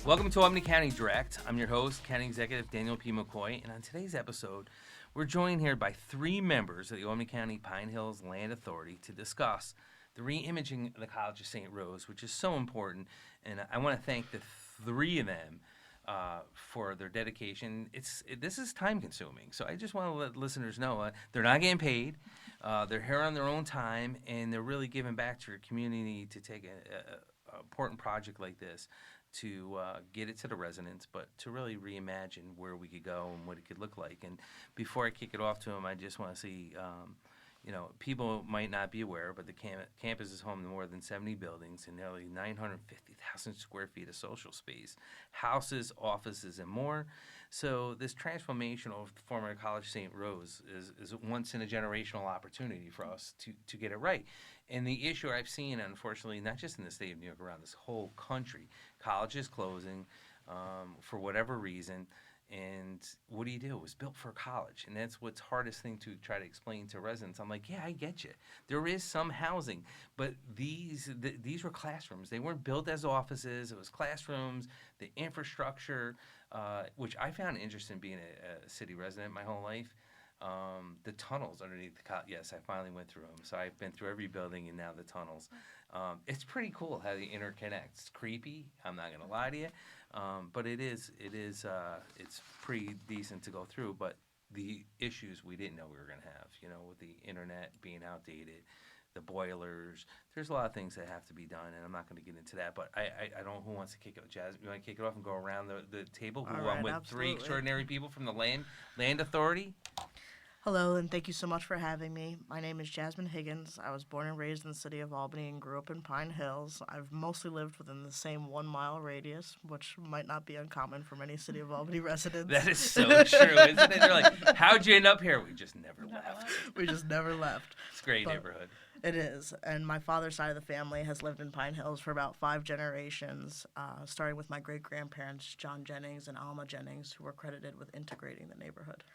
Welcome to Albany County Direct. I'm your host, County Executive Daniel P. McCoy, and on today's episode, we're joined here by three members of the Albany County Pine Hills Land Authority to discuss the reimaging of the College of Saint Rose, which is so important, and I want to thank the three of them for their dedication. This is time-consuming, so I just want to let listeners know they're not getting paid. They're here on their own time, and they're really giving back to your community to take an important project like this to get it to the residents, but to really reimagine where we could go and what it could look like. And before I kick it off to them, I just want to see, people might not be aware, but the campus is home to more than 70 buildings and nearly 950,000 square feet of social space, houses, offices, and more. So this transformational former College St. Rose is a once-in-a-generational opportunity for us to get it right. And the issue I've seen, unfortunately, not just in the state of New York, around this whole country, colleges closing for whatever reason. And what do? It was built for college, and that's what's hardest thing to try to explain to residents. I'm like, yeah, I get you. There is some housing, but these were classrooms. They weren't built as offices. It was classrooms, the infrastructure, which I found interesting being a city resident my whole life. The tunnels underneath the college. Yes, I finally went through them. So I've been through every building and now the tunnels. It's pretty cool how they interconnect. It's creepy. I'm not going to lie to you. But it's pretty decent to go through. But the issues we didn't know we were going to have, with the internet being outdated, the boilers. There's a lot of things that have to be done, and I'm not going to get into that. But I don't know who wants to kick it. Jazz, you want to kick it off and go around the table? I'm with absolutely. Three extraordinary people from the Land Authority. Hello, and thank you so much for having me. My name is Jasmine Higgins. I was born and raised in the city of Albany and grew up in Pine Hills. I've mostly lived within the same 1 mile radius, which might not be uncommon for many city of Albany residents. That is so true, isn't it? They're like, how'd you end up here? We just never left. We just never left. It's a great neighborhood. It is, and my father's side of the family has lived in Pine Hills for about 5 generations, starting with my great-grandparents, John Jennings and Alma Jennings, who were credited with integrating the neighborhood.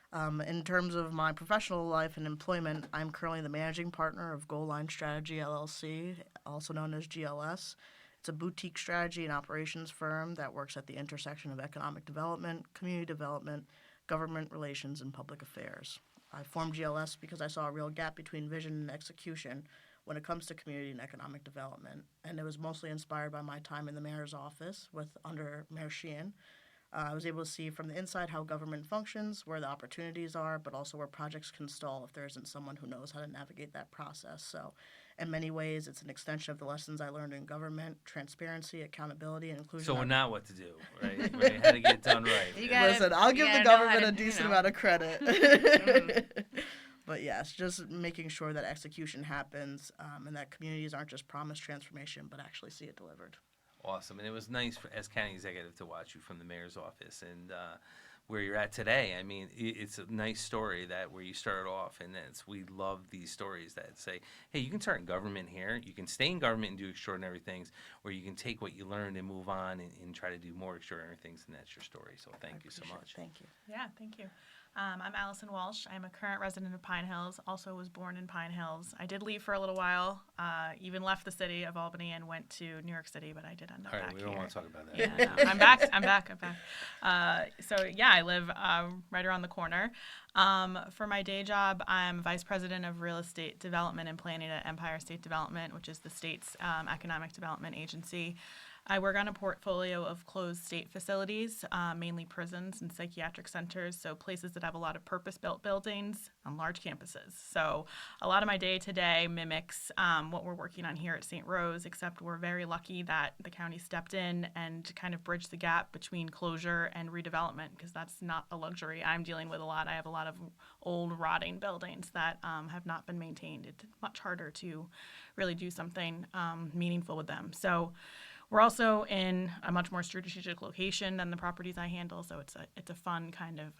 In terms of my professional life and employment, I'm currently the managing partner of Goal Line Strategy, LLC, also known as GLS. It's a boutique strategy and operations firm that works at the intersection of economic development, community development, government relations, and public affairs. I formed GLS because I saw a real gap between vision and execution when it comes to community and economic development, and it was mostly inspired by my time in the mayor's office under Mayor Sheehan. I was able to see from the inside how government functions, where the opportunities are, but also where projects can stall if there isn't someone who knows how to navigate that process. So in many ways, it's an extension of the lessons I learned in government, transparency, accountability, and inclusion. So not what to do, right? Right? How to get it done right. Listen, I'll give the government a decent amount of credit. But yes, just making sure that execution happens and that communities aren't just promised transformation, but actually see it delivered. Awesome. And it was nice as county executive to watch you from the mayor's office and where you're at today. I mean, it's a nice story that where you started off, and we love these stories that say, hey, you can start in government here, you can stay in government and do extraordinary things, or you can take what you learned and move on and try to do more extraordinary things, and that's your story. So thank you so much. Thank you. Yeah, thank you. I'm Allison Walsh. I'm a current resident of Pine Hills, also was born in Pine Hills. I did leave for a little while, even left the city of Albany and went to New York City, but I did end up back here. All right, we don't want to talk about that. Yeah, no, I'm back. I live right around the corner. For my day job, I'm Vice President of Real Estate Development and Planning at Empire State Development, which is the state's economic development agency. I work on a portfolio of closed state facilities, mainly prisons and psychiatric centers, so places that have a lot of purpose-built buildings on large campuses. So a lot of my day-to-day mimics what we're working on here at St. Rose, except we're very lucky that the county stepped in and kind of bridged the gap between closure and redevelopment, because that's not a luxury I'm dealing with a lot. I have a lot of old, rotting buildings that have not been maintained. It's much harder to really do something meaningful with them. So we're also in a much more strategic location than the properties I handle, so it's a fun kind of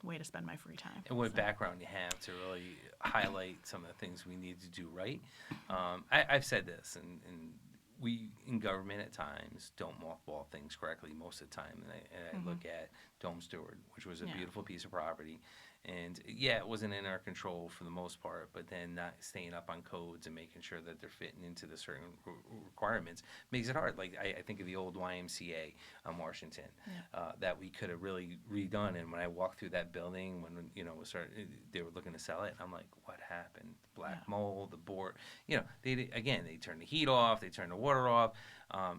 way to spend my free time. And what background you have to really highlight some of the things we need to do right. I've said this, and we in government at times don't mothball things correctly most of the time. And I look at Dome Stewart, which was a beautiful piece of property, And yeah, it wasn't in our control for the most part, but then not staying up on codes and making sure that they're fitting into the certain requirements makes it hard. Like I think of the old YMCA on Washington that we could have really redone. And when I walked through that building, when they were looking to sell it, I'm like, what happened? Black mold, the board. They turned the heat off, they turned the water off.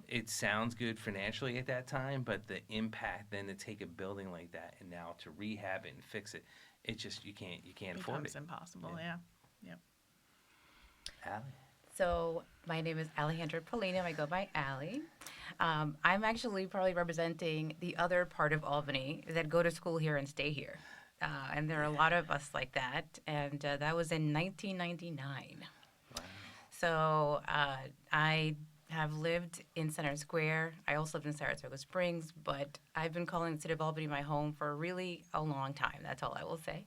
It sounds good financially at that time, but the impact then to take a building like that and now to rehab it and fix it. It's just you can't afford it. Becomes impossible. Yeah. Yep. Allie? So my name is Alejandra Polino. I go by Allie. I'm actually probably representing the other part of Albany that go to school here and stay here. And there are a lot of us like that. And that was in 1999. Wow. So I have lived in Center Square. I also lived in Saratoga Springs, but I've been calling the city of Albany my home for really a long time. That's all I will say.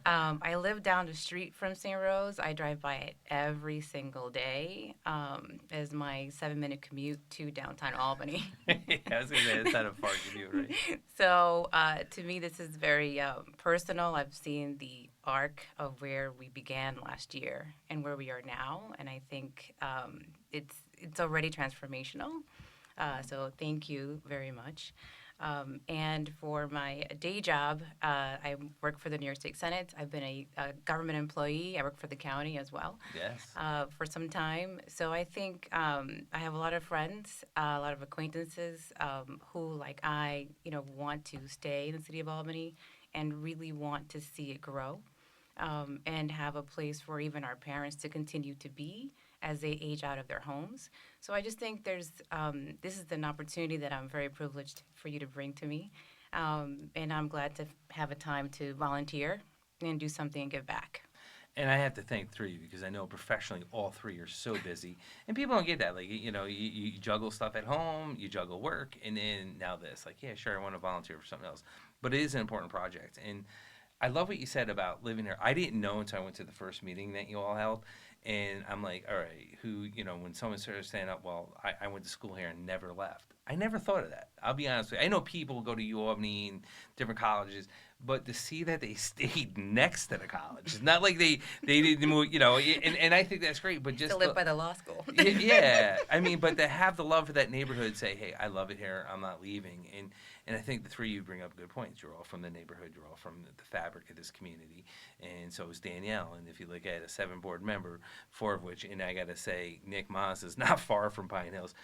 I live down the street from Saint Rose. I drive by it every single day as my 7-minute commute to downtown Albany. I was going to say, it's not a far commute, right? So to me, this is very personal. I've seen the arc of where we began last year and where we are now, and I think it's already transformational. So thank you very much. And for my day job, I work for the New York State Senate. I've been a government employee. I work for the county as well. Yes. For some time. So I think I have a lot of friends, a lot of acquaintances who, like I, want to stay in the city of Albany and really want to see it grow and have a place for even our parents to continue to be as they age out of their homes. So I just think this is an opportunity that I'm very privileged for you to bring to me. And I'm glad to have a time to volunteer and do something and give back. And I have to thank three because I know professionally all three are so busy. And people don't get that. Like, you juggle stuff at home, you juggle work, and then now this. Like, yeah, sure, I want to volunteer for something else. But it is an important project. And I love what you said about living here. I didn't know until I went to the first meeting that you all held. And I'm like, all right, when someone started saying, I went to school here and never left. I never thought of that. I'll be honest with you. I know people go to UAlbany and different colleges, but to see that they stayed next to the college, it's not like they didn't move, and I think that's great. But just to live by the law school. Yeah. I mean, but to have the love for that neighborhood, say, hey, I love it here, I'm not leaving. And I think the three of you bring up good points. You're all from the neighborhood. You're all from the fabric of this community. And so is Danielle. And if you look at a 7-board member, 4 of which, and I got to say, Nick Moss is not far from Pine Hills.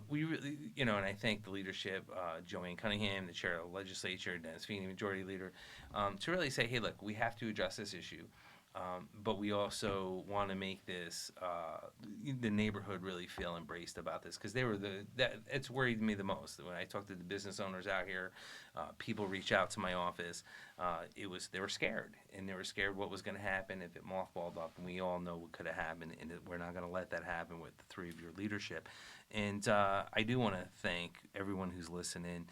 We really, and I thank the leadership, Joanne Cunningham, the chair of the legislature, Dennis Feeney, majority leader, to really say, hey, look, we have to address this issue. But we also want to make this the neighborhood really feel embraced about this because it's worried me the most. When I talk to the business owners out here, people reach out to my office. They were scared, and they were scared what was going to happen if it mothballed up. And we all know what could have happened, and we're not going to let that happen with the three of your leadership. And I do want to thank everyone who's listening.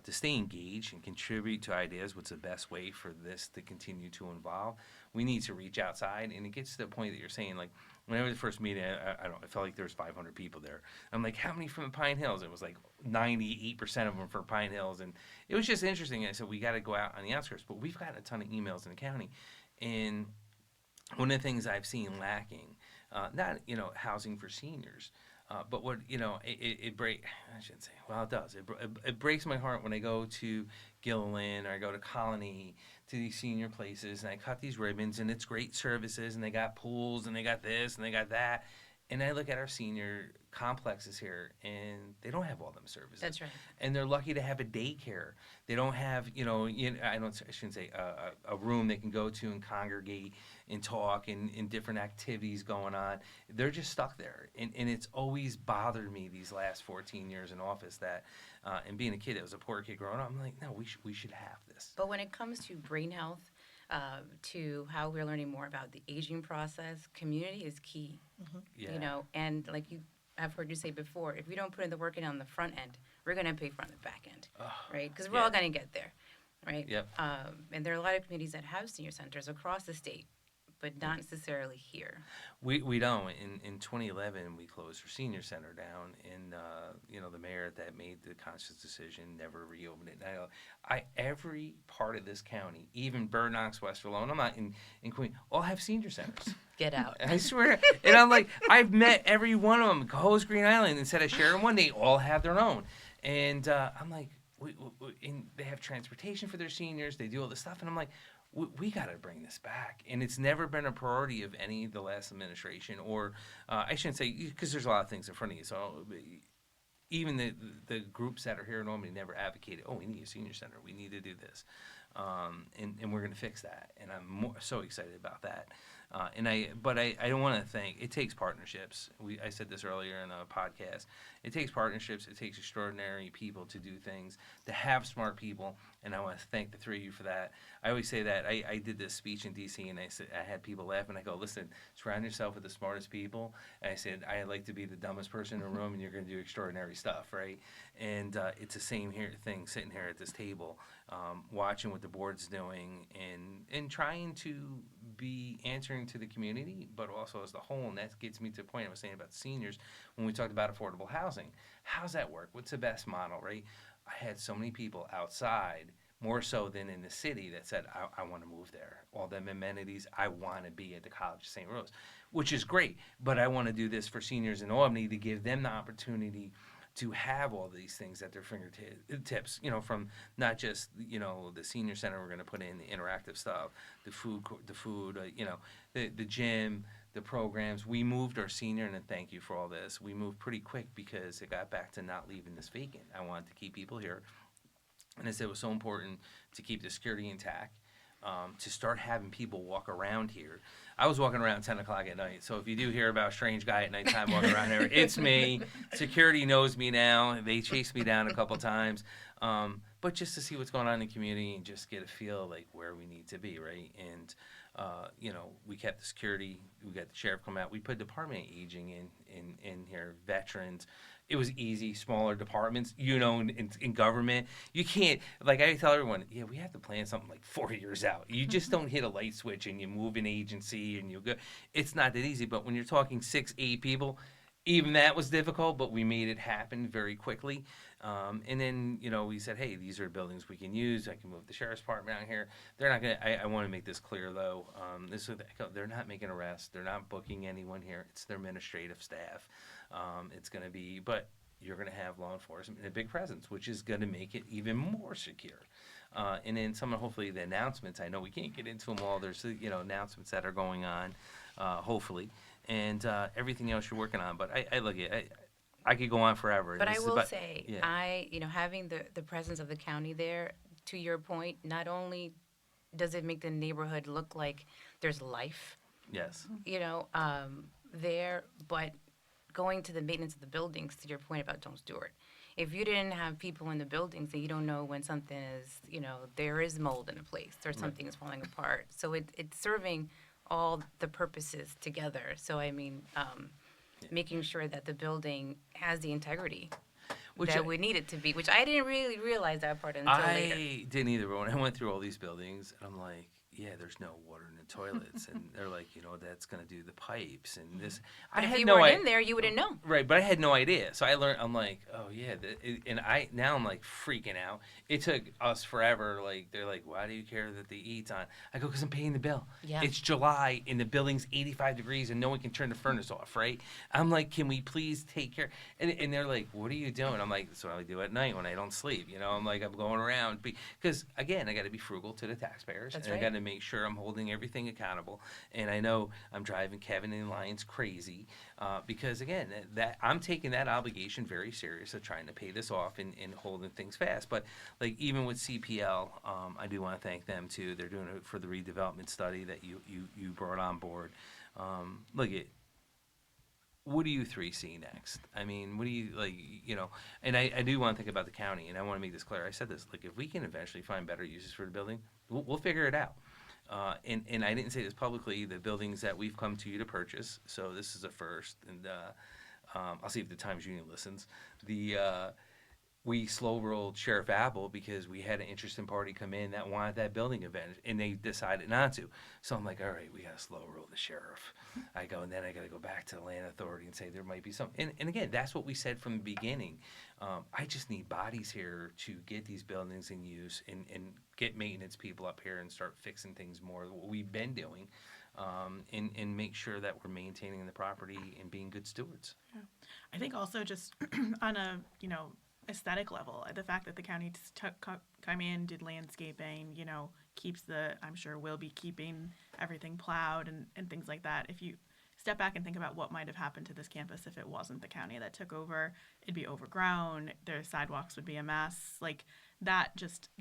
To stay engaged and contribute to ideas, what's the best way for this to continue to evolve? We need to reach outside, and it gets to the point that you're saying, like, when I was the first meeting, I felt like there was 500 people there. I'm like, how many from the Pine Hills? It was like 98% of them from Pine Hills, and it was just interesting. And I said, we got to go out on the outskirts, but we've got a ton of emails in the county, and one of the things I've seen lacking, not housing for seniors. But what it breaks. I shouldn't say. Well, it does. It breaks my heart when I go to Gilliland or I go to Colony to these senior places and I cut these ribbons and it's great services and they got pools and they got this and they got that, and I look at our senior complexes here and they don't have all them services. That's right. And they're lucky to have a daycare. They don't have I shouldn't say a room they can go to and congregate and talk and different activities going on. They're just stuck there. And it's always bothered me these last 14 years in office that, and being a kid that was a poor kid growing up, I'm like, no, we should have this. But when it comes to brain health, to how we're learning more about the aging process, community is key. Mm-hmm. Yeah. And like I've heard you say before, if we don't put in the work in on the front end, we're going to pay for on the back end, right? Because we're all going to get there, right? Yep. And there are a lot of communities that have senior centers across the state, but not necessarily here. We don't. In 2011, we closed our senior center down, and the mayor that made the conscious decision never reopened it. Now, every part of this county, even Bird Knox, West Verlone, I'm not in Queen, all have senior centers. Get out. I swear. And I'm like, I've met every one of them. Cohoes, Green Island, instead of sharing one, they all have their own. And I'm like, and they have transportation for their seniors. They do all this stuff, and I'm like, we got to bring this back. And it's never been a priority of any of the last administration, or I shouldn't say, because there's a lot of things in front of you. So even the groups that are here in Albany never advocated, we need a senior center. We need to do this. And we're going to fix that. And I'm so excited about that. But I don't want to think, it takes partnerships. I said this earlier in a podcast. It takes partnerships. It takes extraordinary people to do things, to have smart people. And I want to thank the three of you for that. I always say that. I did this speech in D.C. and I had people laugh, and I go, listen, surround yourself with the smartest people. And I said, I like to be the dumbest person in the room, and you're going to do extraordinary stuff, right? And it's the same thing sitting here at this table, watching what the board's doing and trying to be answering to the community, but also as the whole. And that gets me to the point I was saying about the seniors when we talked about affordable housing. How's that work? What's the best model, right? I had so many people outside, more so than in the city, that said, I want to move there. All them amenities, I want to be at the College of Saint Rose, which is great. But I want to do this for seniors in Albany to give them the opportunity to have all these things at their fingertips, from not just, the senior center we're going to put in, the interactive stuff, the food, the gym, the programs. We moved our senior, and thank you for all this, we moved pretty quick because it got back to not leaving this vacant. I wanted to keep people here. And I said it was so important to keep the security intact, to start having people walk around here. I was walking around 10 o'clock at night, so if you do hear about a strange guy at nighttime walking around here, it's me. Security knows me now. They chased me down a couple times. But just to see what's going on in the community and just get a feel like where we need to be, right? And, we kept the security. We got the sheriff come out. We put Department of Aging in here, veterans. It was easy, smaller departments, in government. You can't, like I tell everyone, we have to plan something like 4 years out. You just don't hit a light switch and you move an agency and you go. It's not that easy, but when you're talking 6-8 people, even that was difficult, but we made it happen very quickly. And then, we said, hey, these are buildings we can use. I can move the sheriff's department out here. They're not going to, I want to make this clear, though. They're not making arrests. They're not booking anyone here. It's their administrative staff. It's going to be, but you're going to have law enforcement and a big presence, which is going to make it even more secure. And then hopefully the announcements, I know we can't get into them all. There's, announcements that are going on, hopefully, and everything else you're working on. But I look at it. I could go on forever. But I will say, having the presence of the county there, to your point, not only does it make the neighborhood look like there's life, yes, there, but going to the maintenance of the buildings, to your point about Tom Stewart, if you didn't have people in the buildings, then you don't know when something is, there is mold in a place or something is falling apart. So it's serving all the purposes together. So, making sure that the building has the integrity that we need it to be, which I didn't really realize that part until later. I didn't either, but when I went through all these buildings, I'm like, there's no water in the toilets. And they're like, that's going to do the pipes and this. But if you weren't in there, you wouldn't know. Right, but I had no idea. So I learned, I'm like, now I'm like freaking out. It took us forever. Like, they're like, why do you care that the heat's on? I go, because I'm paying the bill. Yeah. It's July and the building's 85 degrees and no one can turn the furnace off, right? I'm like, can we please take care? And they're like, what are you doing? I'm like, that's what I do at night when I don't sleep. I'm like, I'm going around. Because, again, I got to be frugal to the taxpayers. That's and right. I got to make sure I'm holding everything accountable. And I know I'm driving Kevin and Lions crazy because, again, that I'm taking that obligation very serious of trying to pay this off and holding things fast. But, like, even with CPL, I do want to thank them, too. They're doing it for the redevelopment study that you brought on board. What do you three see next? I mean, what do you, and I do want to think about the county, and I want to make this clear. I said this, if we can eventually find better uses for the building, we'll figure it out. And I didn't say this publicly, the buildings that we've come to you to purchase, so this is a first, and I'll see if the Times Union listens. we slow rolled Sheriff Apple because we had an interested party come in that wanted that building event, and they decided not to. So I'm like, all right, we got to slow roll the sheriff. I go, and then I got to go back to the land authority and say there might be some. And again, that's what we said from the beginning. I just need bodies here to get these buildings in use and get maintenance people up here and start fixing things more, what we've been doing, and make sure that we're maintaining the property and being good stewards. Yeah. I think also just on a, aesthetic level, the fact that the county come in, did landscaping, keeps I'm sure will be keeping everything plowed and things like that. If you step back and think about what might have happened to this campus if it wasn't the county that took over, it'd be overgrown, their sidewalks would be a mess. Like that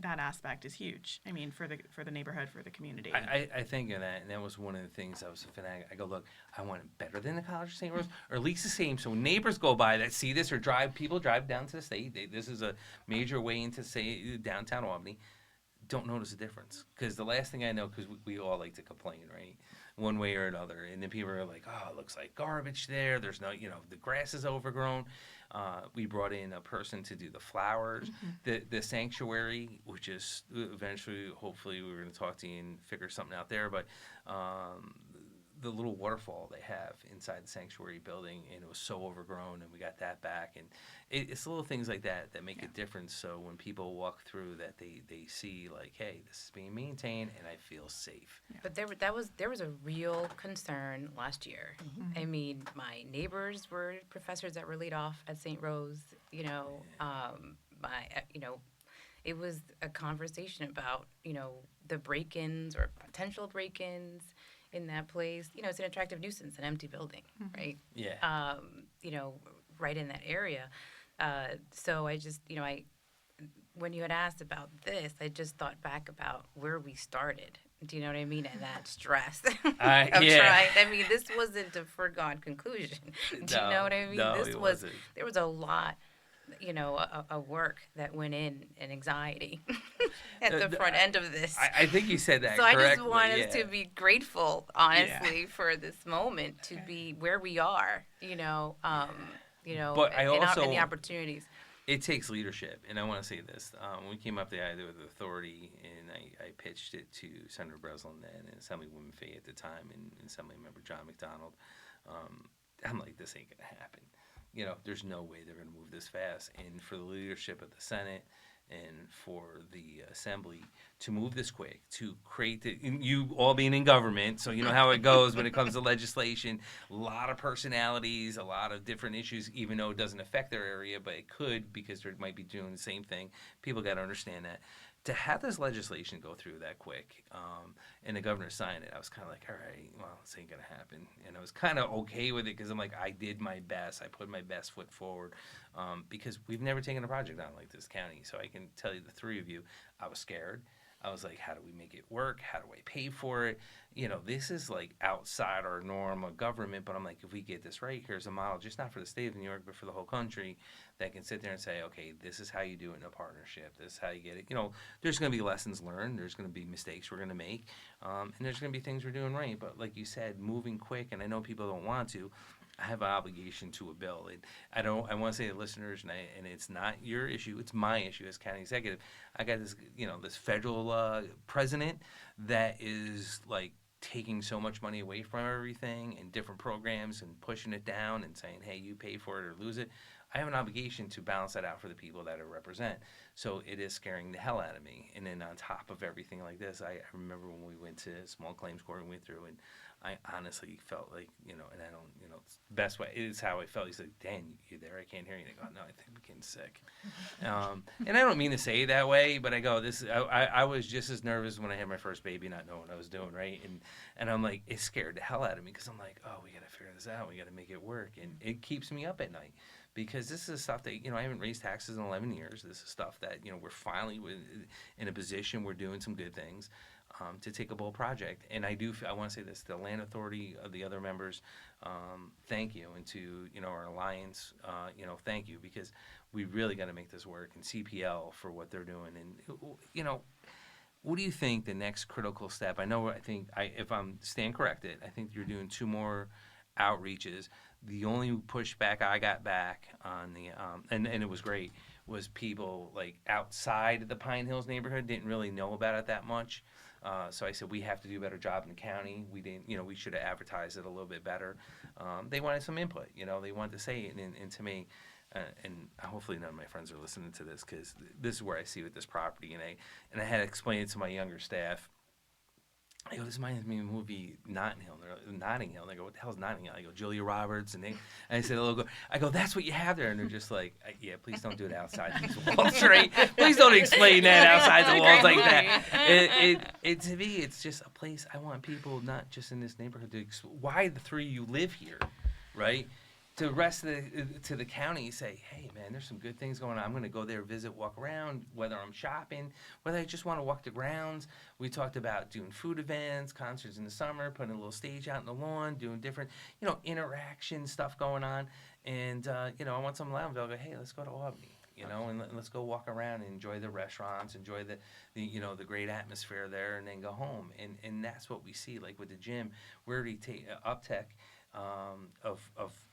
aspect is huge. I mean, for the neighborhood, for the community. I think of that, and that was one of the things I was a fanatic. I go, look, I want it better than the College of St. Rose, or at least the same. So when neighbors go by that see this, or people drive down to the state. This is a major way into downtown Albany. Don't notice a difference, because the last thing I know, because we all like to complain, right, one way or another, and then people are like, oh, it looks like garbage there. There's no, the grass is overgrown. We brought in a person to do the flowers, the sanctuary, which is eventually, hopefully, we're going to talk to you and figure something out there. But the little waterfall they have inside the sanctuary building, and it was so overgrown, and we got that back. And it's little things like that make a difference. So when people walk through that, they see like, hey, this is being maintained, and I feel safe. Yeah. But there was a real concern last year. Mm-hmm. I mean, my neighbors were professors that were laid off at St. Rose. It was a conversation about the break-ins or potential break-ins in that place. It's an attractive nuisance, an empty building, right? Yeah. Right in that area. So I just, when you had asked about this, I just thought back about where we started. Do you know what I mean? And that stress of trying. I mean, this wasn't a foregone conclusion. Do you know what I mean? No, there was a lot, a work that went in and anxiety at the front end of this. I think you said that so correctly. I just want us to be grateful, honestly, for this moment, to be where we are, but I also, and the opportunities. It takes leadership, and I want to say this. When we came up the idea with the authority, and I pitched it to Senator Breslin then, and Assemblywoman Fay at the time, and Assemblymember John McDonald, I'm like, this ain't going to happen. There's no way they're going to move this fast. And for the leadership of the Senate and for the Assembly to move this quick, to create you all being in government, so you know how it goes when it comes to legislation, a lot of personalities, a lot of different issues, even though it doesn't affect their area, but it could because they might be doing the same thing. People got to understand that. To have this legislation go through that quick, and the governor signed it, I was kind of like, all right, well, this ain't going to happen. And I was kind of okay with it because I'm like, I did my best. I put my best foot forward because we've never taken a project on like this county. So I can tell you, the three of you, I was scared. I was like, how do we make it work? How do I pay for it? This is like outside our normal government, but I'm like, if we get this right, here's a model, just not for the state of New York, but for the whole country, that can sit there and say, okay, this is how you do it in a partnership. This is how you get it. There's going to be lessons learned. There's going to be mistakes we're going to make. And there's going to be things we're doing right. But like you said, moving quick, and I know people don't want to, I have an obligation to a bill. And I want to say to listeners, and it's not your issue, it's my issue as county executive. I got this, this federal president that is like taking so much money away from everything and different programs and pushing it down and saying, hey, you pay for it or lose it. I have an obligation to balance that out for the people that I represent. So it is scaring the hell out of me. And then on top of everything like this, I remember when we went to small claims court and went through, and I honestly felt like, and I don't, it's the best way, it's how I felt. He's like, Dan, you there? I can't hear you. And I go, no, I think I'm getting sick. And I don't mean to say it that way, but I go, I was just as nervous when I had my first baby, not knowing what I was doing, right? And I'm like, it scared the hell out of me because I'm like, oh, we got to figure this out. We got to make it work. And it keeps me up at night. Because this is stuff that, I haven't raised taxes in 11 years. This is stuff that, we're finally in a position, we're doing some good things to take a bold project. And I want to say this, the Land Authority, the other members, thank you. And to, our alliance, thank you. Because we really got to make this work. And CPL for what they're doing. And, what do you think the next critical step? If I'm stand corrected, I think you're doing 2 more outreaches. The only pushback I got back on the and it was great, was people like outside the Pine Hills neighborhood didn't really know about it that much. So I said, we have to do a better job in the county. We didn't, we should have advertised it a little bit better. They wanted some input, they wanted to say it. And to me, and hopefully none of my friends are listening to this, because this is where I see with this property. And I had to explain it to my younger staff. I go, this reminds me of the movie Notting Hill. Notting Hill. And they go, what the hell's Notting Hill? I go, Julia Roberts. And I said, I go, that's what you have there. And they're just like, yeah, please don't do it outside these walls, right? Please don't explain that outside the walls like that. To me, it's just a place I want people, not just in this neighborhood, why the three of you live here, right? To the rest of the county, say, hey, man, there's some good things going on. I'm going to go there, visit, walk around, whether I'm shopping, whether I just want to walk the grounds. We talked about doing food events, concerts in the summer, putting a little stage out in the lawn, doing different, interaction stuff going on. And, I want some lounge. I'll go, hey, let's go to Albany, and let's go walk around and enjoy the restaurants, enjoy the great atmosphere there, and then go home. And that's what we see, like with the gym. We're already Uptech. Of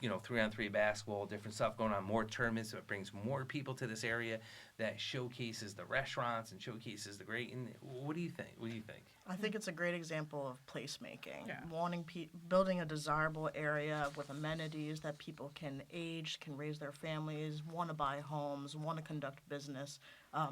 3-on-3 basketball, different stuff going on, more tournaments, so it brings more people to this area, that showcases the restaurants and showcases the great. And what do you think? I think it's a great example of placemaking. Yeah. Building a desirable area with amenities that people can age, can raise their families, want to buy homes, want to conduct business,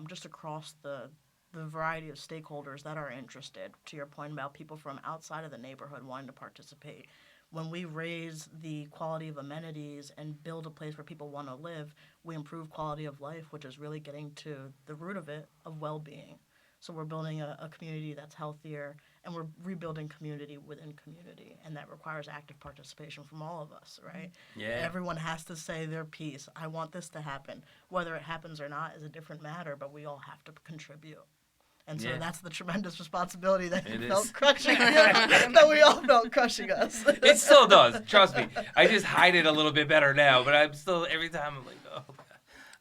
just across the variety of stakeholders that are interested. To your point about people from outside of the neighborhood wanting to participate. When we raise the quality of amenities and build a place where people want to live, we improve quality of life, which is really getting to the root of it, of well-being. So we're building a community that's healthier, and we're rebuilding community within community, and that requires active participation from all of us, right? Yeah. Everyone has to say their piece. I want this to happen. Whether it happens or not is a different matter, but we all have to contribute. And so that's the tremendous responsibility that felt crushing, that we all felt crushing us. It still does, trust me. I just hide it a little bit better now, but I'm still, every time I'm like, oh, God.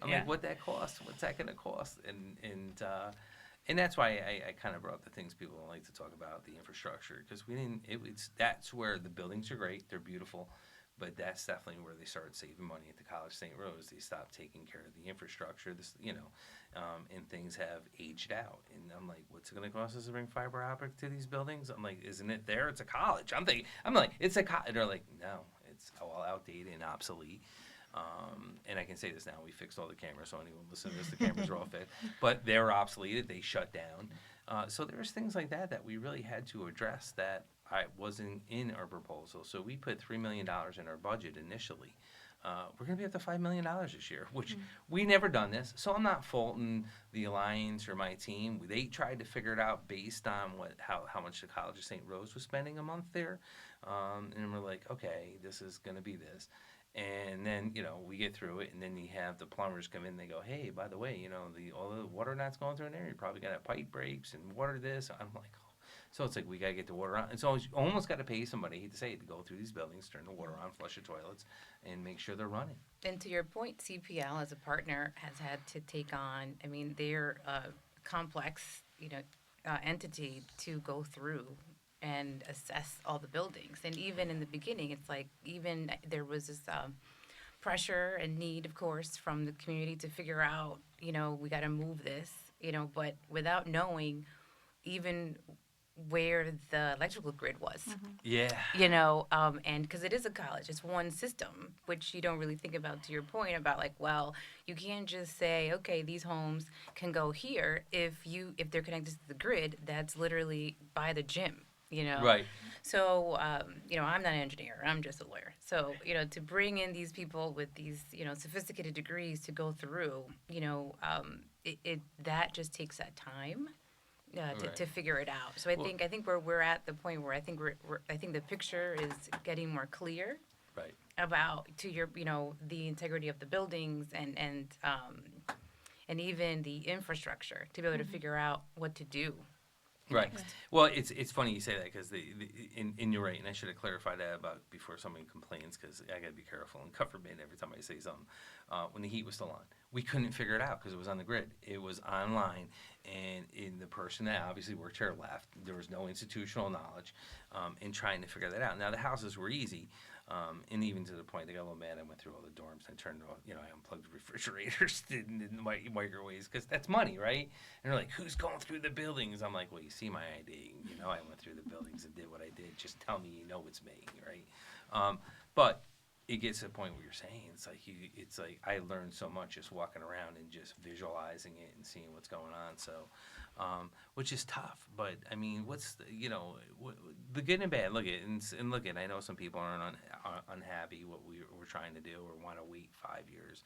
I'm like, what that cost? What's that going to cost? And that's why I kind of brought up the things people don't like to talk about, the infrastructure, because that's where the buildings are great, they're beautiful. But that's definitely where they started saving money at the College Saint Rose. They stopped taking care of the infrastructure, and things have aged out. And I'm like, what's it going to cost us to bring fiber optic to these buildings? I'm like, isn't it there? It's a college. I'm like, it's a college. They're like, no, it's all outdated and obsolete. And I can say this now, we fixed all the cameras, so anyone listening to this, the cameras are all fixed. But they were obsoleted, they shut down. So there's things like that we really had to address that I wasn't in our proposal. So we put $3 million in our budget initially. We're going to be up to $5 million this year, which we never done this. So I'm not faulting the Alliance or my team. They tried to figure it out based on how much the College of Saint Rose was spending a month there. And we're like, okay, this is going to be this. And then, we get through it, and then you have the plumbers come in, they go, hey, by the way, all the water that's going through in there, you probably got to pipe breaks and water this. I'm like, oh. So it's like, we got to get the water on. And so you almost got to pay somebody, I hate to say it, to go through these buildings, turn the water on, flush the toilets, and make sure they're running. And to your point, CPL as a partner has had to take on, they're a complex, entity to go through and assess all the buildings. And even in the beginning, it's like, even there was this pressure and need, of course, from the community to figure out, we got to move this, but without knowing even where the electrical grid was. Yeah. And because it is a college, it's one system, which you don't really think about, to your point about like, well, you can't just say, okay, these homes can go here if they're connected to the grid that's literally by the gym, Right. So, I'm not an engineer, I'm just a lawyer. So, to bring in these people with these, sophisticated degrees to go through, that just takes that time. To figure it out. So I think we're at the point where I think I think the picture is getting more clear. Right. About to your the integrity of the buildings and even the infrastructure to be able to figure out what to do. Right. Next. Well, it's funny you say that because and you're right, and I should have clarified that about before somebody complains, because I got to be careful and God forbid every time I say something. When the heat was still on, we couldn't figure it out because it was on the grid. It was online, and in the person that obviously worked here left. There was no institutional knowledge in trying to figure that out. Now the houses were easy, and even to the point they got a little mad. I went through all the dorms and turned off, I unplugged the refrigerators and microwaves because that's money, right? And they're like, "Who's going through the buildings?" I'm like, "Well, you see my ID. I went through the buildings and did what I did. Just tell me it's me, right?" But it gets to the point where you're saying it's like I learned so much just walking around and just visualizing it and seeing what's going on. So, which is tough. But I mean, what's the good and bad? Look at I know some people aren't unhappy what we're trying to do or want to wait 5 years.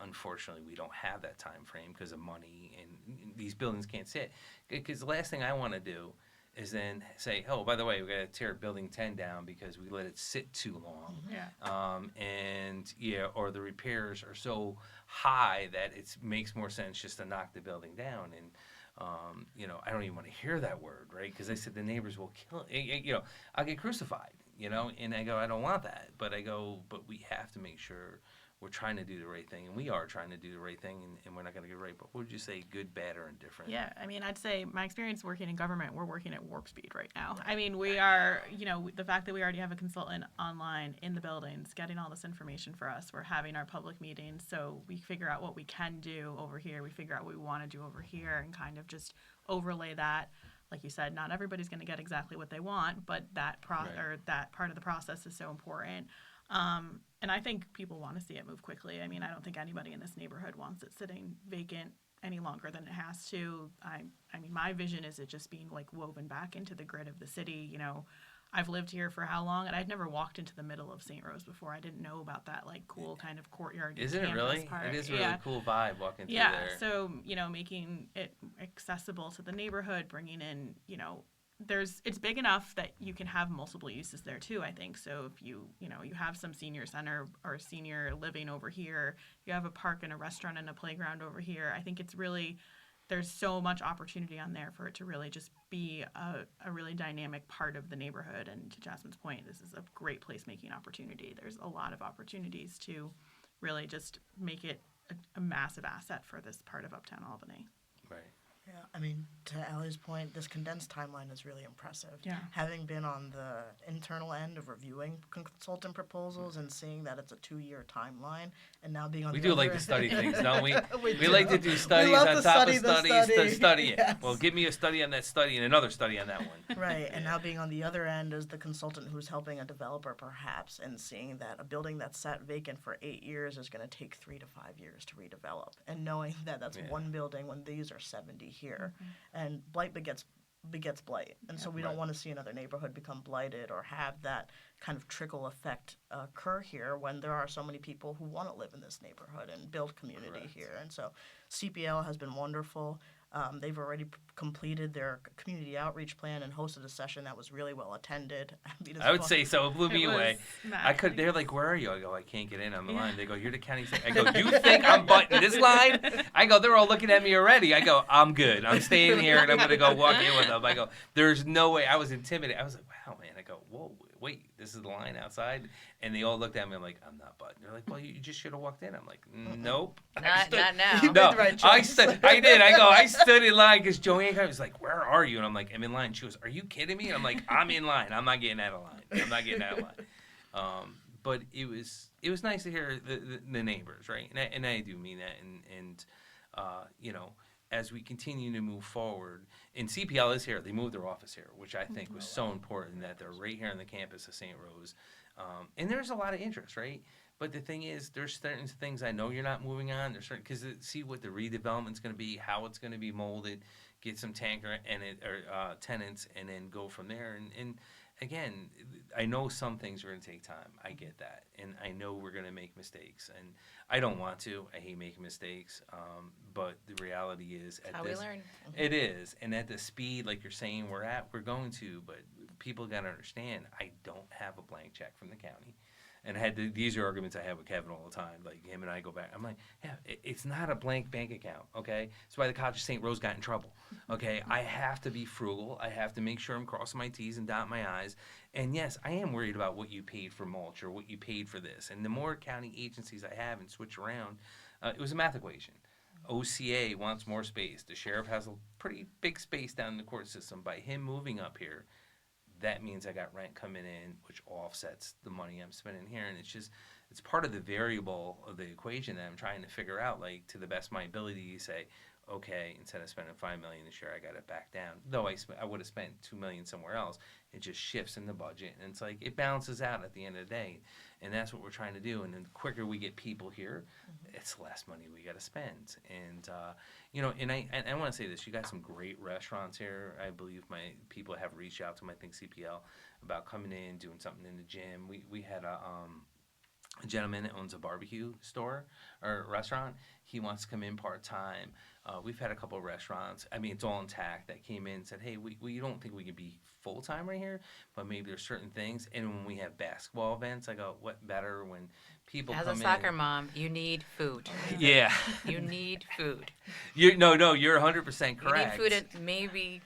Unfortunately, we don't have that time frame because of money, and these buildings can't sit. Because the last thing I want to do is then say, "Oh, by the way, we got to tear Building 10 down because we let it sit too long." Yeah. Or the repairs are so high that it makes more sense just to knock the building down. And I don't even want to hear that word, right? Because they said the neighbors will kill. I'll get crucified. And I go, I don't want that. But but we have to make sure we're trying to do the right thing, and we are trying to do the right thing, and we're not going to get it right. But what would you say, good, bad, or indifferent? Yeah, I mean, I'd say my experience working in government, we're working at warp speed right now. I mean, we are, the fact that we already have a consultant online in the buildings getting all this information for us. We're having our public meetings, so we figure out what we can do over here. We figure out what we want to do over here and kind of just overlay that. Like you said, not everybody's going to get exactly what they want, but that that part of the process is so important. And I think people want to see it move quickly. I mean, I don't think anybody in this neighborhood wants it sitting vacant any longer than it has to. I mean, my vision is it just being like woven back into the grid of the city. I've lived here for how long, and I'd never walked into the middle of Saint Rose before. I didn't know about that like cool kind of courtyard. Isn't it really? Part. It is really cool vibe walking through there. Yeah, so making it accessible to the neighborhood, bringing in it's big enough that you can have multiple uses there too, I think. So if you have some senior center or senior living over here, you have a park and a restaurant and a playground over here. I think it's really, there's so much opportunity on there for it to really just be a really dynamic part of the neighborhood. And to Jasmine's point, this is a great placemaking opportunity. There's a lot of opportunities to really just make it a massive asset for this part of Uptown Albany. Right. Yeah, I mean, to Allie's point, this condensed timeline is really impressive. Yeah. Having been on the internal end of reviewing consultant proposals and seeing that it's a 2-year timeline, and now being on we the do other like to study things, don't we? we like to do studies on top of studies to study it. Yes. Well, give me a study on that study and another study on that one. Right, and now being on the other end as the consultant who's helping a developer perhaps, and seeing that a building that's sat vacant for 8 years is going to take 3 to 5 years to redevelop, and knowing that that's one building when these are 70 here, and blight begets blight, and so we don't want to see another neighborhood become blighted or have that kind of trickle effect occur here when there are so many people who want to live in this neighborhood and build community here. And so CPL has been wonderful. They've already completed their community outreach plan and hosted a session that was really well attended. I would say so. It blew me away. Magic. They're like, "Where are you?" I go, "I can't get in on the line." They go, "You're the county." I go, "You think I'm butting this line?" I go, "They're all looking at me already." I go, "I'm good. I'm staying here, and I'm going to go walk in with them." I go, "There's no way." I was intimidated. I was like, "Wow, man." I go, "Whoa, wait, this is the line outside?" And they all looked at me like, "I'm not butting." They're like, "Well, you just should have walked in." I'm like, "Nope." Not now. You No, made the right I choice. I did. I stood in line because Joanne was like, "Where are you?" And I'm like, "I'm in line." She goes, "Are you kidding me?" And I'm like, "I'm in line. I'm not getting out of line. But it was nice to hear the neighbors, right? And I do mean that. And as we continue to move forward, and CPL is here. They moved their office here, which I think was so important that they're right here on the campus of St. Rose. And there's a lot of interest, right? But the thing is, there's certain things I know you're not moving on. There's certain, because see what the redevelopment's going to be, how it's going to be molded, get some tanker and tenants, and then go from there. And again, I know some things are going to take time. I get that, and I know we're going to make mistakes, and I don't want to. I hate making mistakes, but the reality is, How we learn. It is, and at the speed, like you're saying, we're going to. But people got to understand, I don't have a blank check from the county. And I had these are arguments I have with Kevin all the time. Like him and I go back. I'm like, yeah, it's not a blank bank account, okay? That's why the College of St. Rose got in trouble, okay? I have to be frugal. I have to make sure I'm crossing my T's and dotting my I's. And yes, I am worried about what you paid for mulch or what you paid for this. And the more county agencies I have and switch around, It was a math equation. OCA wants more space. The sheriff has a pretty big space down in the court system. By him moving up here, that means I got rent coming in, which offsets the money I'm spending here. And it's part of the variable of the equation that I'm trying to figure out, like, to the best of my ability. You say, okay, instead of spending $5 million this year, I got it back down. Though I would have spent $2 million somewhere else. It just shifts in the budget, and it's like it balances out at the end of the day, and that's what we're trying to do. And the quicker we get people here, it's less money we got to spend. And and I want to say this: you got some great restaurants here. I believe my people have reached out to my CPL about coming in, doing something in the gym. We had a gentleman that owns a barbecue store or restaurant. He wants to come in part-time. We've had a couple of restaurants. I mean, it's all intact that came in and said, hey, we don't think we can be full-time right here, but maybe there's certain things. And when we have basketball events, I go, what better when people come in. As a soccer mom, you need food. Yeah. You need food. You're 100% correct. You need food and maybe...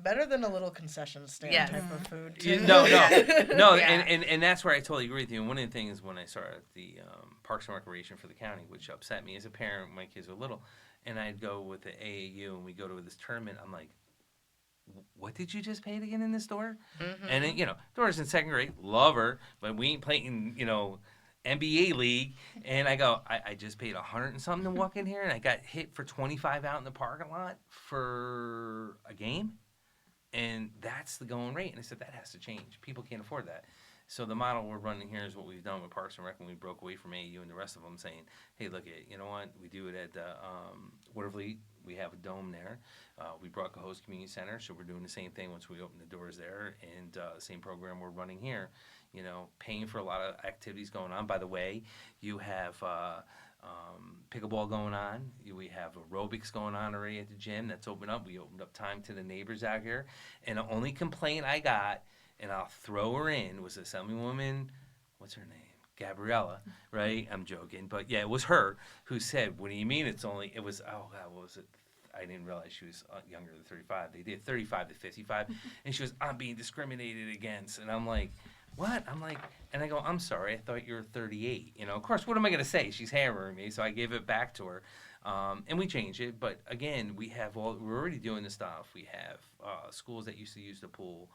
Better than a little concession stand Yes. type of food, too. No, Yeah. and that's where I totally agree with you. And one of the things when I started the Parks and Recreation for the county, which upset me as a parent when my kids were little, and I'd go with the AAU and we go to this tournament, I'm like, what did you just pay to get in this store? Mm-hmm. And then, Dora's in second grade, love her, but we ain't playing, NBA league. And I go, I just paid $100 and something to walk in here, and I got hit for $25 out in the parking lot for a game. And that's the going rate. And I said, that has to change. People can't afford that. So the model we're running here is what we've done with Parks and Rec when we broke away from AAU and the rest of them, saying, hey, look, you know what? We do it at the Watervliet. We have a dome there. We brought Cohoes Community Center, so we're doing the same thing once we open the doors there. And same program we're running here, paying for a lot of activities going on. By the way, you have pickleball going on. We have aerobics going on already at the gym. That's opened up. We opened up time to the neighbors out here. And the only complaint I got, and I'll throw her in, was Assemblywoman, what's her name? Gabriella, right? I'm joking. But yeah, it was her who said, what do you mean it's only, it was, oh God, what was it? I didn't realize she was younger than 35. They did 35 to 55. And she was, I'm being discriminated against. And I'm like, what? I'm like, and I go, I'm sorry, I thought you were 38. Of course, what am I going to say? She's hammering me, so I gave it back to her. And we changed it. But again, we're already doing the stuff. We have schools that used to use the pool.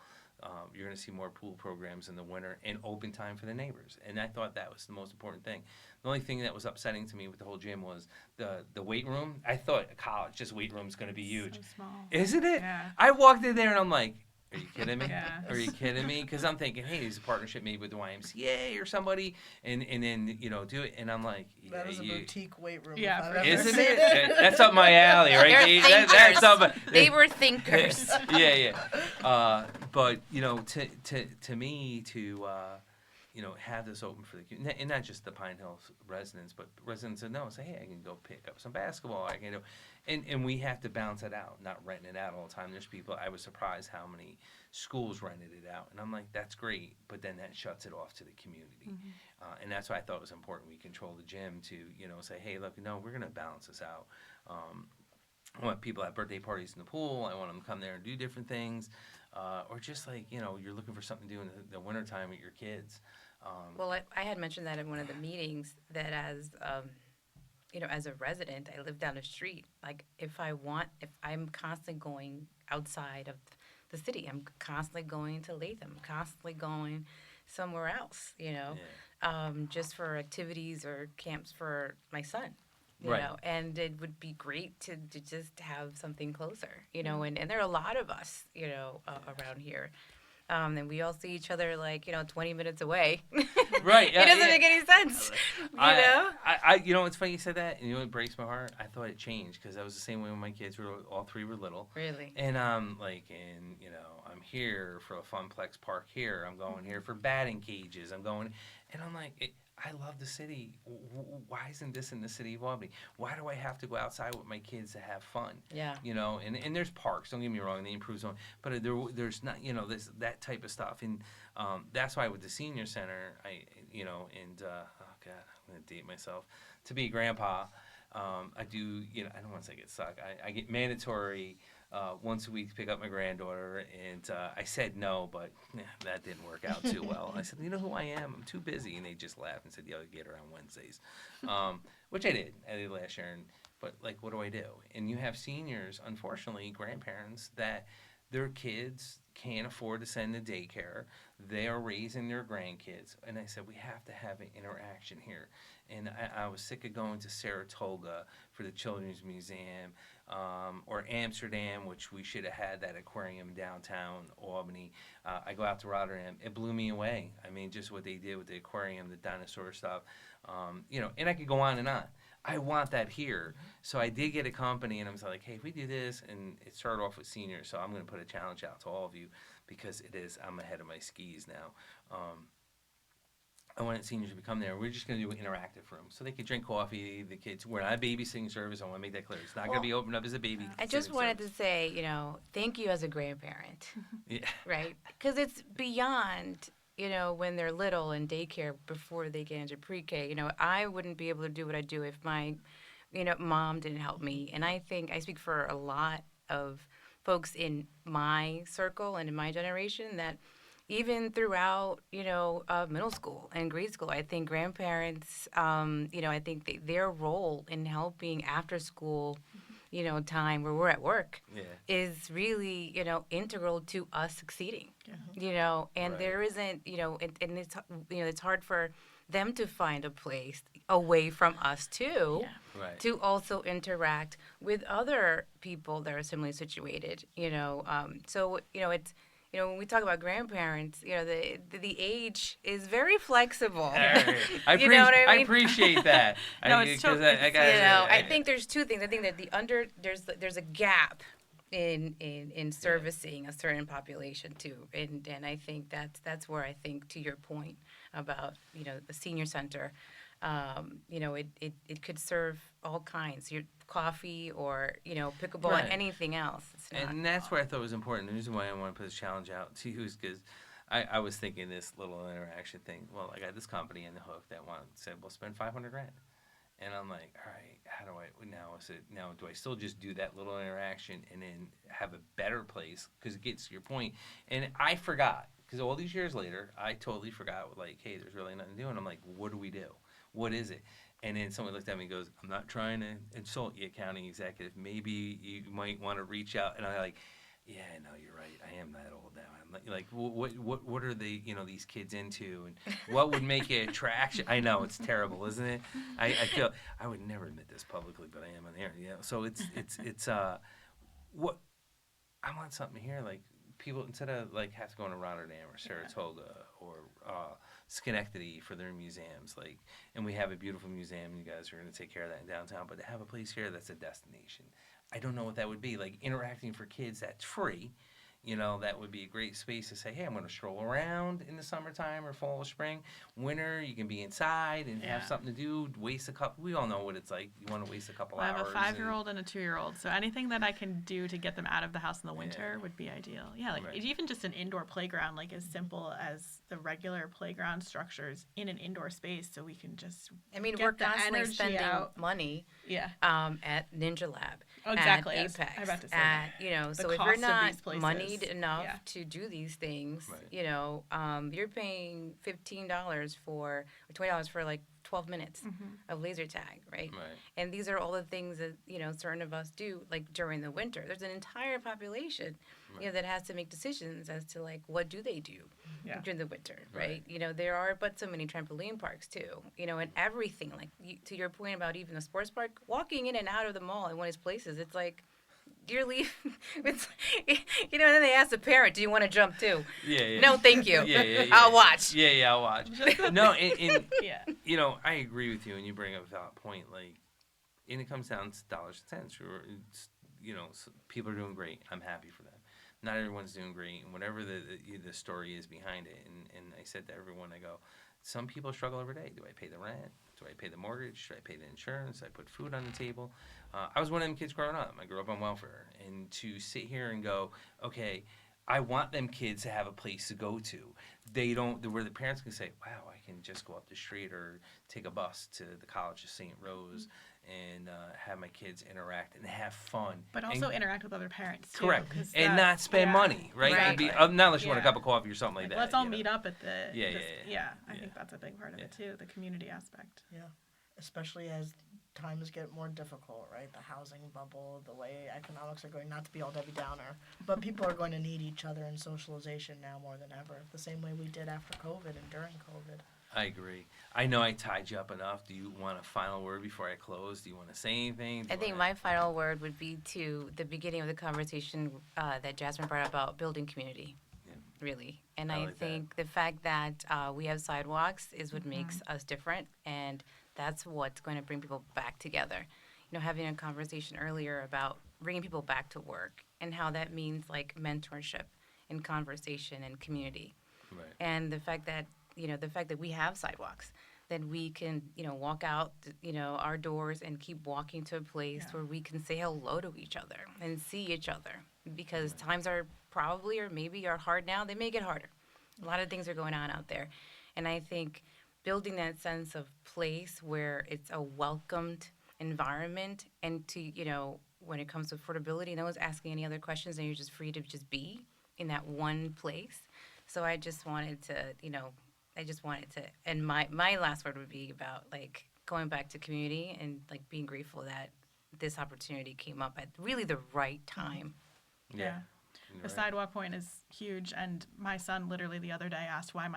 You're going to see more pool programs in the winter and open time for the neighbors. And I thought that was the most important thing. The only thing that was upsetting to me with the whole gym was the weight room. I thought at college, just weight room is going to be huge. So small. Isn't it? Yeah. I walked in there and I'm like, are you kidding me? Yeah. Are you kidding me? Because I'm thinking, hey, there's a partnership maybe with the YMCA or somebody, and then do it. And I'm like, That is a boutique weight room. Yeah, if I've for ever isn't seen it? That's up my alley, right? They're That's up. They were thinkers. Yeah. But to me to have this open for the community, and not just the Pine Hills residents, but residents that know, say, hey, I can go pick up some basketball. I can do, and we have to balance it out, not renting it out all the time. There's people. I was surprised how many schools rented it out, and I'm like, that's great, but then that shuts it off to the community, and that's why I thought it was important we control the gym to say, hey, look, no, we're going to balance this out. I want people to have birthday parties in the pool. I want them to come there and do different things, or just like you're looking for something to do in the wintertime with your kids. Well, I had mentioned that in one of the meetings that as a resident, I live down the street. Like if I'm constantly going outside of the city, I'm constantly going to Latham, constantly going somewhere else, just for activities or camps for my son. You know, and it would be great to just have something closer, and there are a lot of us, around here. And we all see each other 20 minutes away. Right. It doesn't make any sense. It's funny you said that, and it breaks my heart. I thought it changed because I was the same way when my kids all three were little. Really? And I'm I'm here for a Funplex Park here. I'm going here for batting cages. I'm going, and I'm like, I love the city. Why isn't this in the city of Albany? Why do I have to go outside with my kids to have fun? Yeah. And there's parks. Don't get me wrong. They improve zone, but there's not. There's that type of stuff, and that's why with the senior center, oh God, I'm gonna date myself. To be a grandpa, I do. I don't want to say get stuck. I get mandatory once a week to pick up my granddaughter, and I said no, but that didn't work out too well. I said, you know who I am? I'm too busy, and they just laughed and said, "Yo, get her on Wednesdays," which I did. I did last year, but like, what do I do? And you have seniors, unfortunately, grandparents that their kids can't afford to send to daycare. They are raising their grandkids, and I said we have to have an interaction here. And I was sick of going to Saratoga for the Children's Museum, or Amsterdam, which we should have had that aquarium downtown Albany. I go out to Rotterdam. It blew me away. I mean, just what they did with the aquarium, the dinosaur stuff, and I could go on and on. I want that here. So I did get a company, and I was like, hey, if we do this, and it started off with seniors, so I'm going to put a challenge out to all of you because I'm ahead of my skis now. I wanted seniors to become there. We're just going to do an interactive room so they could drink coffee. The kids, we're not a babysitting service. I want to make that clear. It's not going to be opened up as a baby. I just wanted to say, thank you as a grandparent. Yeah. Right? Because it's beyond, when they're little in daycare before they get into pre-K. I wouldn't be able to do what I do if my, mom didn't help me. And I think I speak for a lot of folks in my circle and in my generation that even throughout, middle school and grade school, I think grandparents, I think their role in helping after school, time where we're at work is really, integral to us succeeding, and there isn't, and it's hard for them to find a place away from us too, to also interact with other people that are similarly situated, so, it's, when we talk about grandparents, the age is very flexible. I I appreciate that. No, it's totally. I think there's two things. I think that there's a gap in servicing a certain population too, and I think that's where I think, to your point about the senior center, it could serve all kinds. Your coffee or pickleball and anything else. And that's where I thought was important. The reason why I want to put this challenge out to you is because I was thinking this little interaction thing. Well, I got this company in the hook that said, "We'll spend $500,000," and I'm like, all right, how do I now? Do I still just do that little interaction and then have a better place? Because it gets to your point, and I forgot because all these years later, I totally forgot. Like, hey, there's really nothing to do, and I'm like, what do we do? What is it? And then someone looked at me and goes, I'm not trying to insult you, county executive. Maybe you might want to reach out. And I'm like, yeah, no, you're right. I am that old now. I'm like, what are they, these kids into? And what would make it attraction? I know, it's terrible, isn't it? I feel, I would never admit this publicly, but I am on the air. So it's what, I want something here, like, people, instead of like have to go to Rotterdam or Saratoga or Schenectady for their museums, like, and we have a beautiful museum, you guys are going to take care of that in downtown, but to have a place here that's a destination, I don't know what that would be. Like, interacting for kids that's free, that would be a great space to say, hey, I'm going to stroll around in the summertime or fall or spring. Winter, you can be inside and have something to do, we all know what it's like. You want to waste a couple hours. I have a 5-year-old and a 2-year-old, so anything that I can do to get them out of the house in the winter would be ideal. Yeah, like even just an indoor playground, like as simple as the regular playground structures in an indoor space, so we can just we're constantly spending money at Ninja Lab, exactly, at Apex, I was about to say that. So if you're not moneyed enough to do these things, you're paying $15 or $20 for like 12 minutes of laser tag, right? And these are all the things that certain of us do, like during the winter. There's an entire population that has to make decisions as to like what do they do during the winter, right? There are but so many trampoline parks too, and everything, like to your point about even the sports park, walking in and out of the mall in one of these places, it's like you're leaving. It's, and then they ask the parent, do you want to jump too? No, thank you. I'll watch. I'll watch. No, and I agree with you, and you bring up a valid point. Like, and it comes down to dollars and cents. People are doing great. I'm happy for them. Not everyone's doing great, and whatever the story is behind it. And I said to everyone, I go, some people struggle every day. Do I pay the rent? Do I pay the mortgage? Do I pay the insurance? Do I put food on the table? I was one of them kids growing up. I grew up on welfare. And to sit here and go, okay, I want them kids to have a place to go to. They don't, where the parents can say, wow, I can just go up the street or take a bus to the College of Saint Rose. and have my kids interact and have fun. But and, also interact with other parents, too. correct, 'cause and that- not spend yeah. money, right? Right. And be, not unless you want a Yeah. cup of coffee or something like that. Let's all you know? meet up at the... Yeah, I Yeah. think that's a big part of it, too, the community aspect. Yeah, especially as times get more difficult, right? The housing bubble, the way economics are going, not to be all Debbie Downer, but people are going to need each other in socialization now more than ever, the same way we did after COVID and during COVID. I agree. I know I tied you up enough. Do you want a final word before I close? Do you want to say anything? I think my final word would be to the beginning of the conversation that Jasmine brought up about building community, really. And I I like think the fact that we have sidewalks is what makes us different, and that's what's going to bring people back together. You know, having a conversation earlier about bringing people back to work and how that means like mentorship and conversation and community. Right. And the fact that we have sidewalks, that we can, walk out, our doors and keep walking to a place where we can say hello to each other and see each other, because times are probably or maybe are hard now. They may get harder. A lot of things are going on out there. And I think building that sense of place where it's a welcomed environment, and to, when it comes to affordability, no one's asking any other questions and you're just free to just be in that one place. So I just wanted to, and my last word would be about like going back to community and like being grateful that this opportunity came up at really the right time. Yeah. The sidewalk point is huge, and my son literally the other day asked why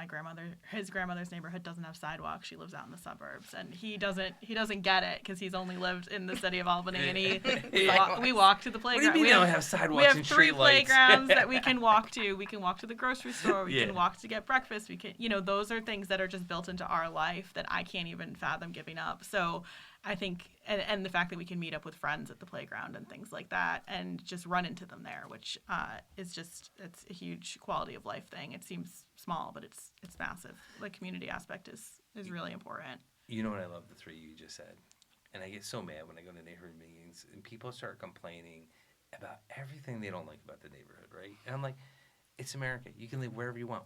his grandmother's neighborhood doesn't have sidewalks. She lives out in the suburbs, and he doesn't get it because he's only lived in the city of Albany, and we walk to the playground. What do you mean they don't have sidewalks and We have 3 street lights? playgrounds that we can walk to. We can walk to the grocery store. We Yeah. can walk to get breakfast. We can, those are things that are just built into our life that I can't even fathom giving up. So I think, and the fact that we can meet up with friends at the playground and things like that and just run into them there, which is it's a huge quality of life thing. It seems small, but it's massive. The community aspect is really important. You know what I love, the 3 you just said? And I get so mad when I go to neighborhood meetings and people start complaining about everything they don't like about the neighborhood, right? And I'm like, it's America. You can live wherever you want.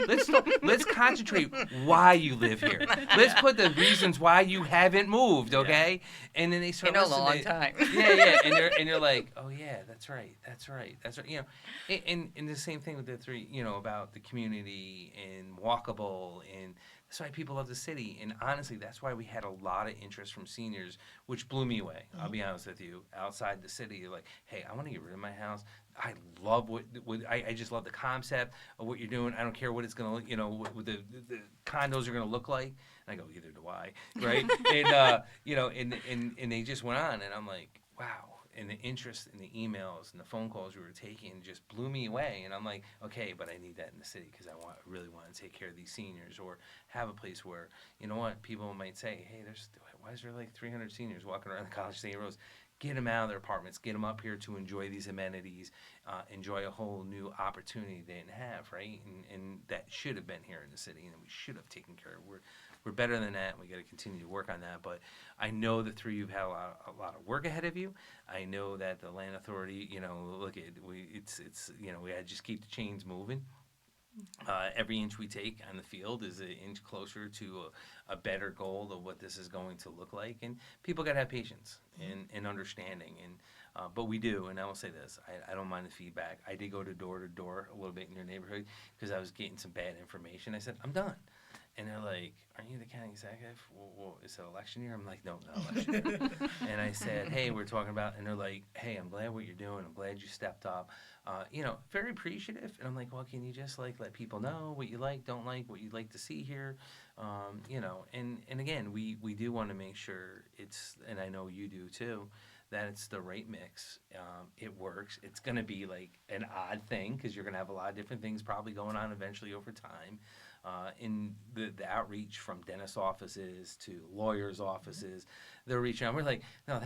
Let's concentrate why you live here. Let's put the reasons why you haven't moved, okay? And then they start In a listening. long time. Yeah. And you're like, oh yeah, that's right. And the same thing with the 3, about the community and walkable, and that's why people love the city. And honestly, that's why we had a lot of interest from seniors, which blew me away. I'll be honest with you. Outside the city, you're like, hey, I want to get rid of my house. I love I just love the concept of what you're doing. I don't care what it's gonna, what the condos are gonna look like. And I go, either do I, right? And they just went on, and I'm like, wow. And the interest in the emails and the phone calls we were taking just blew me away. And I'm like, okay, but I need that in the city because I really want to take care of these seniors, or have a place where, people might say, hey, why is there like 300 seniors walking around the College of Saint Rose? Get them out of their apartments, get them up here to enjoy these amenities, enjoy a whole new opportunity they didn't have, right? And that should have been here in the city, and we should have taken care of. We're better than that, and we got to continue to work on that. But I know the 3 of you have a lot of work ahead of you. I know that the land authority, look at we had to just keep the chains moving. Every inch we take on the field is an inch closer to a better goal of what this is going to look like. And people got to have patience and understanding. And but we do. And I will say this, I don't mind the feedback. I did go door to door a little bit in your neighborhood because I was getting some bad information. I said, I'm done. And they're like, aren't you the county executive? Well, is it election year? I'm like, no, not election year. And I said, hey, we're talking about, and they're like, hey, I'm glad what you're doing. I'm glad you stepped up. Very appreciative. And I'm like, well, can you just let people know what you like, don't like, what you'd like to see here? And again, we do want to make sure it's, and I know you do too, that it's the right mix. It works. It's going to be like an odd thing because you're going to have a lot of different things probably going on eventually over time. In the outreach from dentist offices to lawyers' offices, they're reaching out. We're like, no,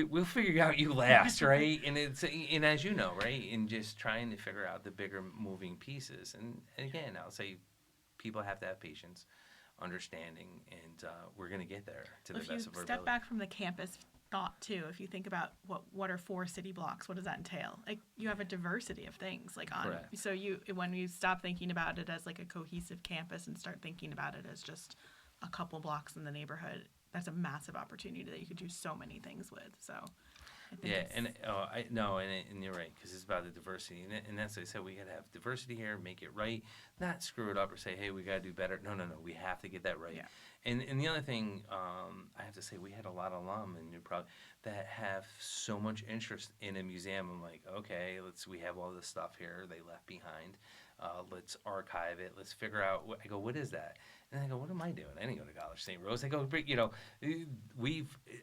we'll figure out you last, right? And as you know, right, and just trying to figure out the bigger moving pieces. And again, I'll say people have to have patience, understanding, and we're going to get there to the best of our ability. If you step back from the campus thought too, if you think about what are 4 city blocks, what does that entail? Like, you have a diversity of things Correct. So when you stop thinking about it as like a cohesive campus and start thinking about it as just a couple blocks in the neighborhood, that's a massive opportunity that you could do so many things with. So I think Yeah, it's- and you're right, because it's about the diversity, and that's what I said. We got to have diversity here, make it right, not screw it up or say, hey, we got to do better. No, we have to get that right. Yeah. And the other thing, I have to say, we had a lot of alum and that have so much interest in a museum. I'm like, okay, we have all this stuff here they left behind. Let's archive it. Let's figure out. I go, what is that? And I go, what am I doing? I didn't go to College St. Rose. I go,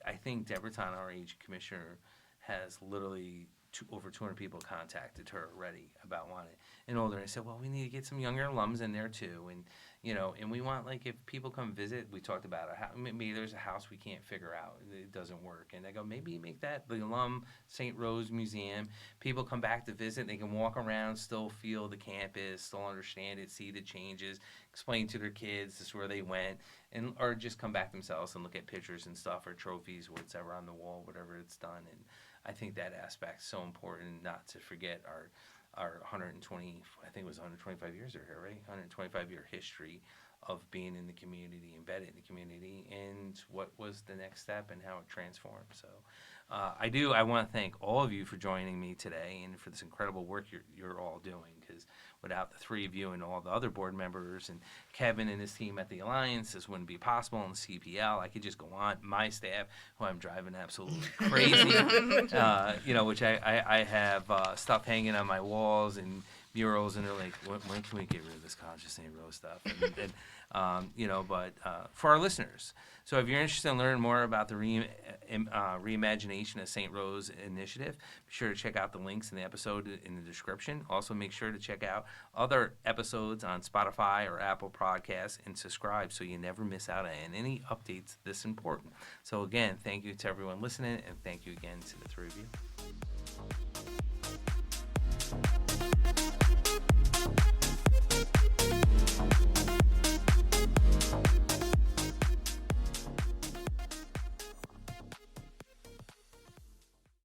I think Deborah Ton, our age commissioner, has literally over 200 people contacted her already about wanting and older. And I said, well, we need to get some younger alums in there too. And, and we want, like, if people come visit, we talked about maybe there's a house we can't figure out. It doesn't work. And I go, maybe make that the Alum St. Rose Museum. People come back to visit. They can walk around, still feel the campus, still understand it, see the changes, explain to their kids this is where they went, or just come back themselves and look at pictures and stuff or trophies, whatever on the wall, whatever it's done. And I think that aspect's so important, not to forget our 120, I think it was 125 years here, right? 125-year history of being in the community, embedded in the community, and what was the next step and how it transformed. So I want to thank all of you for joining me today and for this incredible work you're all doing, because without the three of you and all the other board members and Kevin and his team at the Alliance, this wouldn't be possible. And the CPL, I could just go on. My staff, who I'm driving absolutely crazy, which I have stuff hanging on my walls and murals, and they're like, when can we get rid of this College of St. Rose stuff? But for our listeners, so if you're interested in learning more about the Reimagination of St. Rose initiative, be sure to check out the links in the episode in the description. Also, make sure to check out other episodes on Spotify or Apple Podcasts and subscribe so you never miss out on any updates this important. So again, thank you to everyone listening, and thank you again to the three of you.